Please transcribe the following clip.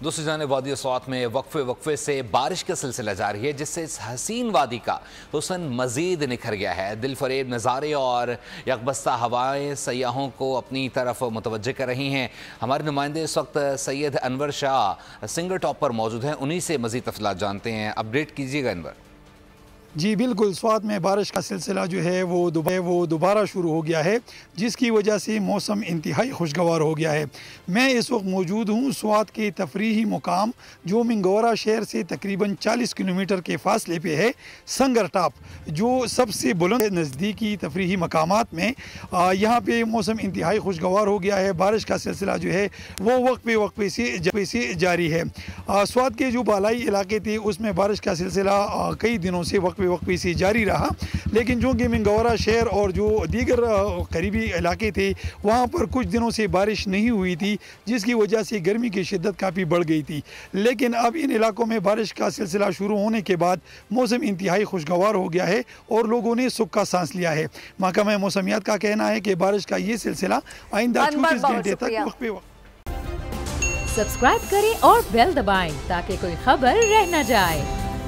दूसरी जानिब वादी स्वात में वक्फे से बारिश का सिलसिला जारी है, जिससे इस हसीन वादी का हुस्न मजीद निखर गया है। दिल फरेब नज़ारे और यकबस्ता हवाएं सयाहों को अपनी तरफ मुतवज्जे कर रही हैं। हमारे नुमाइंदे इस वक्त सैयद अनवर शाह सिंगर टॉप पर मौजूद हैं, उन्हीं से मजीद तफसीलात जानते हैं। अपडेट कीजिएगा अनवर। जी बिल्कुल, स्वात में बारिश का सिलसिला जो है वो दोबारा शुरू हो गया है, जिसकी वजह से मौसम इंतहाई खुशगवार हो गया है। मैं इस वक्त मौजूद हूँ स्वात के तफरीही मुकाम जो मिंगोरा शहर से तकरीबन 40 किलोमीटर के फासले पे है, संगर टॉप, जो सबसे बुलंद नज़दीकी तफरीही मकामात में। यहाँ पे मौसम इंतहाई खुशगवार हो गया है। बारिश का सिलसिला जो है वो वक्फे से जारी है। स्वात के जो बालाई इलाके थे उसमें बारिश का सिलसिला कई दिनों से वक्फे से जारी रहा, लेकिन जो कि मिंगोरा शहर और जो दीगर करीबी इलाके थे वहाँ पर कुछ दिनों से बारिश नहीं हुई थी, जिसकी वजह से गर्मी की शिद्दत काफ़ी बढ़ गई थी। लेकिन अब इन इलाकों में बारिश का सिलसिला शुरू होने के बाद मौसम इंतहाई खुशगवार हो गया है और लोगों ने सुख का सांस लिया है। महकमा मौसमियात का कहना है कि बारिश का ये सिलसिला आइंदा 24 घंटे तक वक्फे। सब्सक्राइब करें और बेल दबाएं ताकि कोई खबर रह न जाए।